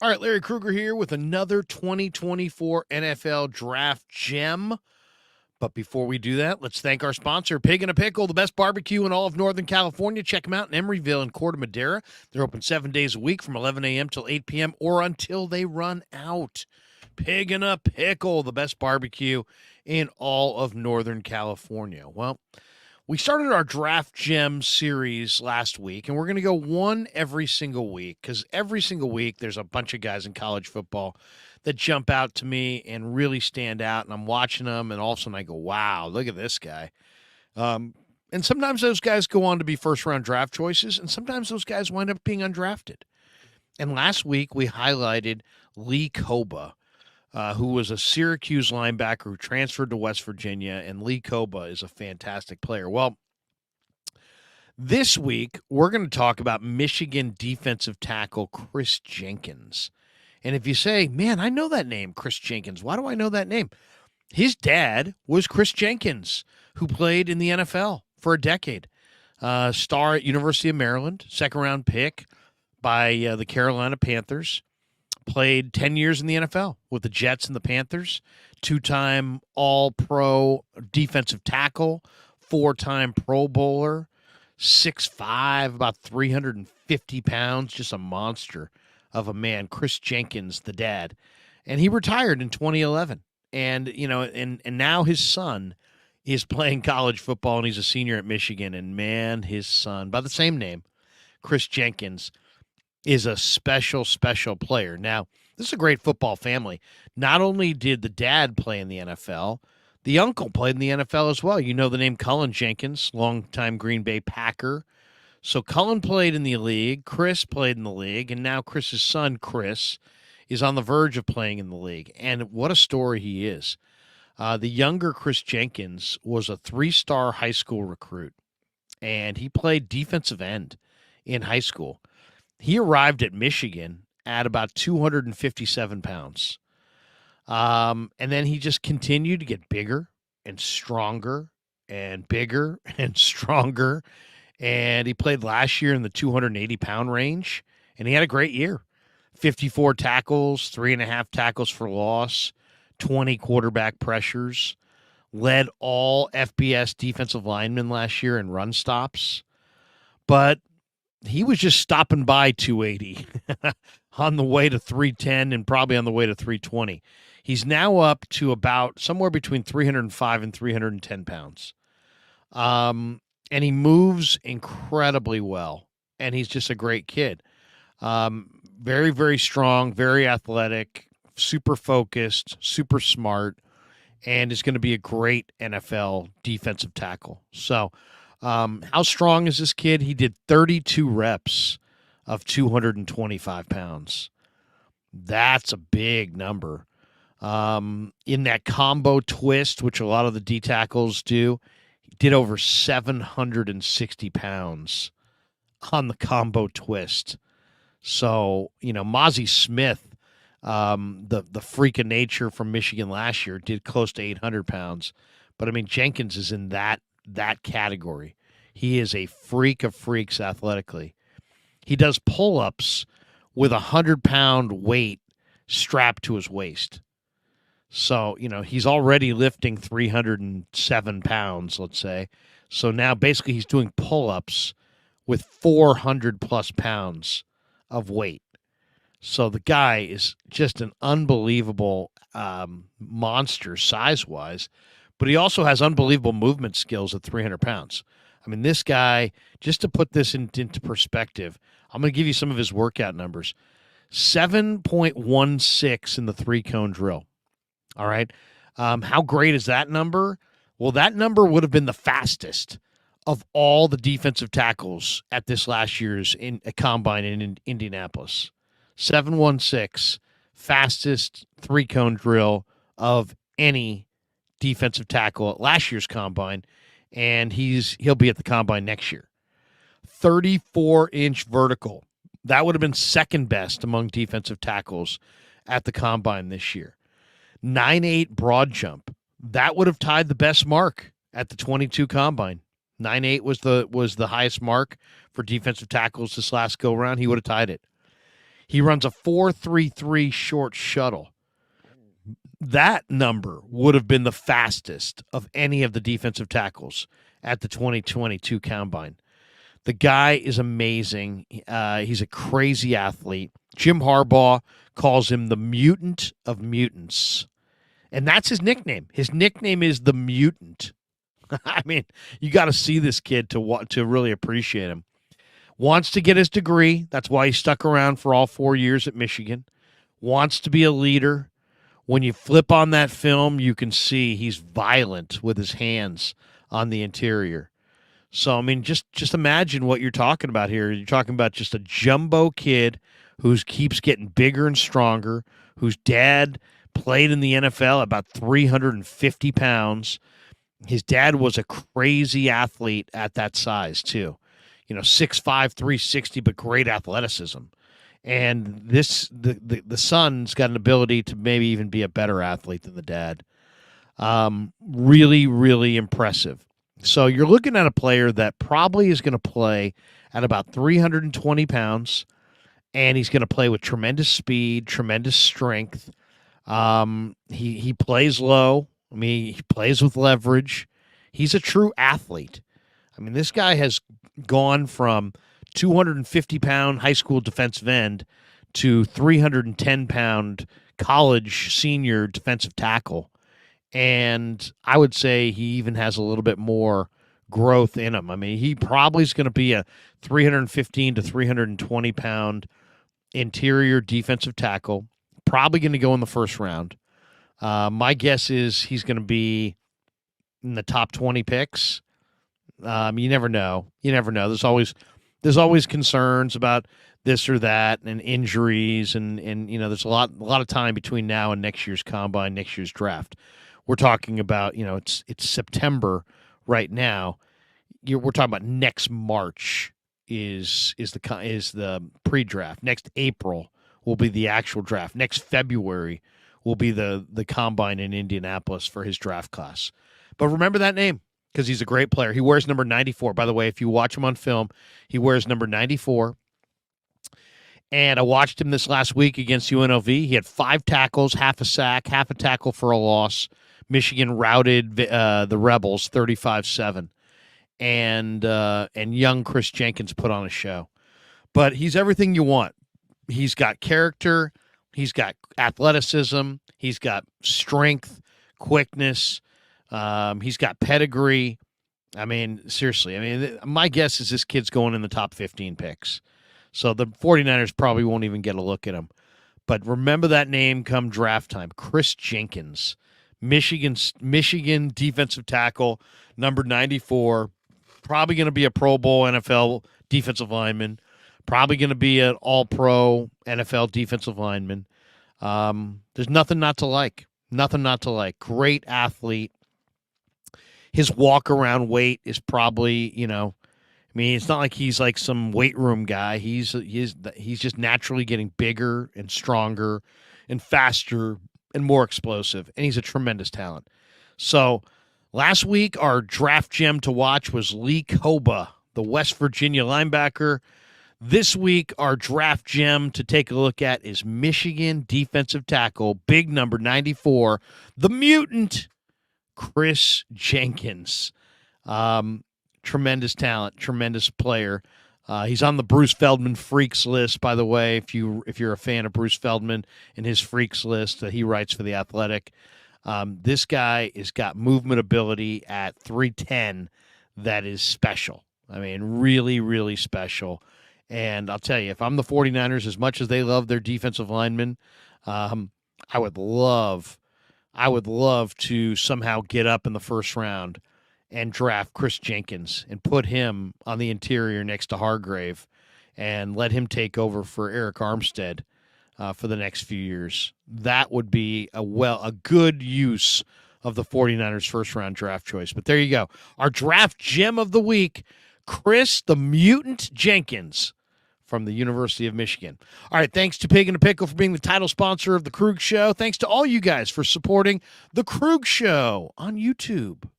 All right, Larry Krueger here with another 2024 NFL Draft Gem. But before we do that, let's thank our sponsor, Pig and a Pickle, the best barbecue in all of Northern California. Check them out in Emeryville and Corte Madera. They're open 7 days a week from 11 a.m. till 8 p.m. or until they run out. Pig and a Pickle, the best barbecue in all of Northern California. Well, we started our Draft Gem series last week, and we're going to go one every single week because every single week there's a bunch of guys in college football that jump out to me and really stand out, and I'm watching them, and all of a sudden I go, wow, look at this guy. And sometimes those guys go on to be first-round draft choices, and sometimes those guys wind up being undrafted. And last week we highlighted Lee Koba, who was a Syracuse linebacker who transferred to West Virginia, and Lee Koba is a fantastic player. Well, this week we're going to talk about Michigan defensive tackle Kris Jenkins. And if you say, man, I know that name, Kris Jenkins. Why do I know that name? His dad was Kris Jenkins, who played in the NFL for a decade. Star at University of Maryland, second-round pick by the Carolina Panthers. Played 10 years in the NFL with the Jets and the Panthers. Two-time All-Pro defensive tackle. Four-time Pro Bowler. 6'5", about 350 pounds. Just a monster of a man, Kris Jenkins, the dad. And he retired in 2011. And, and now his son is playing college football, and he's a senior at Michigan. And, man, his son, by the same name, Kris Jenkins, is a special, special player. Now, this is a great football family. Not only did the dad play in the NFL, the uncle played in the NFL as well. You know the name Cullen Jenkins, longtime Green Bay Packer. So Cullen played in the league, Kris played in the league, and now Chris's son, Kris, is on the verge of playing in the league. And what a story he is. The younger Kris Jenkins was a 3-star high school recruit, and he played defensive end in high school. He arrived at Michigan at about 257 pounds. And then he just continued to get bigger and stronger and bigger and stronger. And he played last year in the 280-pound range, and he had a great year. 54 tackles, 3.5 tackles for loss, 20 quarterback pressures, led all FBS defensive linemen last year in run stops. But he was just stopping by 280 on the way to 310 and probably on the way to 320. He's now up to about somewhere between 305 and 310 pounds. And he moves incredibly well, and he's just a great kid. Very, very strong, very athletic, super focused, super smart, and is going to be a great NFL defensive tackle. So how strong is this kid? He did 32 reps of 225 pounds. That's a big number. In that combo twist, which a lot of the D tackles do, he did over 760 pounds on the combo twist. So, Mozzie Smith, the freak of nature from Michigan last year, did close to 800 pounds. But, Jenkins is in that category. He is a freak of freaks athletically. He does pull-ups with a 100-pound weight strapped to his waist. So, he's already lifting 307 pounds, let's say. So now basically he's doing pull-ups with 400-plus pounds of weight. So the guy is just an unbelievable monster size-wise, but he also has unbelievable movement skills at 300 pounds. This guy, just to put this into perspective, I'm going to give you some of his workout numbers. 7.16 in the 3-cone drill. All right. How great is that number? Well, that number would have been the fastest of all the defensive tackles at this last year's combine in Indianapolis. 7.16, fastest 3-cone drill of any defensive tackle at last year's combine, and he'll be at the combine next year. 34-inch vertical. That would have been second best among defensive tackles at the combine this year. 9.8 broad jump. That would have tied the best mark at the 22 combine. 9.8 was the highest mark for defensive tackles this last go-around. He would have tied it. He runs a 4.33 short shuttle. That number would have been the fastest of any of the defensive tackles at the 2022 Combine. The guy is amazing. He's a crazy athlete. Jim Harbaugh calls him the mutant of mutants. And that's his nickname. His nickname is the Mutant. I mean, you got to see this kid to really appreciate him. Wants to get his degree. That's why he stuck around for all 4 years at Michigan. Wants to be a leader. When you flip on that film, you can see he's violent with his hands on the interior. So, I mean, just imagine what you're talking about here. You're talking about just a jumbo kid who keeps getting bigger and stronger, whose dad played in the NFL about 350 pounds. His dad was a crazy athlete at that size, too. 6'5", 360, but great athleticism. And the son's got an ability to maybe even be a better athlete than the dad. Really, really impressive. So you're looking at a player that probably is going to play at about 320 pounds, and he's going to play with tremendous speed, tremendous strength. He plays low. I mean, he plays with leverage. He's a true athlete. I mean, this guy has gone from 250-pound high school defensive end to 310-pound college senior defensive tackle. And I would say he even has a little bit more growth in him. I mean, he probably is going to be a 315 to 320-pound interior defensive tackle, probably going to go in the first round. My guess is he's going to be in the top 20 picks. You never know. There's always concerns about this or that and injuries and there's a lot of time between now and next year's combine, next year's draft. We're talking about, it's September right now. We're talking about next March is the pre-draft. Next April will be the actual draft. Next February will be the combine in Indianapolis for his draft class. But remember that name, because he's a great player. He wears number 94. By the way, if you watch him on film, he wears number 94. And I watched him this last week against UNLV. He had 5 tackles, half a sack, half a tackle for a loss. Michigan routed the Rebels 35-7. And young Kris Jenkins put on a show. But he's everything you want. He's got character. He's got athleticism. He's got strength, quickness. He's got pedigree. I mean, seriously. My guess is this kid's going in the top 15 picks. So the 49ers probably won't even get a look at him. But remember that name come draft time. Kris Jenkins, Michigan defensive tackle, number 94. Probably going to be a Pro Bowl NFL defensive lineman. Probably going to be an all-pro NFL defensive lineman. There's nothing not to like. Nothing not to like. Great athlete. His walk-around weight is probably, it's not like he's like some weight room guy. He's just naturally getting bigger and stronger and faster and more explosive, and he's a tremendous talent. So last week, our draft gem to watch was Lee Koba, the West Virginia linebacker. This week, our draft gem to take a look at is Michigan defensive tackle, big number 94, the mutant, Kris Jenkins. Tremendous talent, tremendous player. He's on the Bruce Feldman Freaks list, by the way, if you're a fan of Bruce Feldman and his Freaks list that he writes for The Athletic. This guy has got movement ability at 310 that is special. I mean, really, really special. And I'll tell you, if I'm the 49ers, as much as they love their defensive linemen, I would love to somehow get up in the first round and draft Kris Jenkins and put him on the interior next to Hargrave and let him take over for Eric Armstead for the next few years. That would be a good use of the 49ers first-round draft choice. But there you go. Our draft gem of the week, Kris the Mutant Jenkins from the University of Michigan. All right, thanks to Pig and a Pickle for being the title sponsor of The Krug Show. Thanks to all you guys for supporting The Krug Show on YouTube.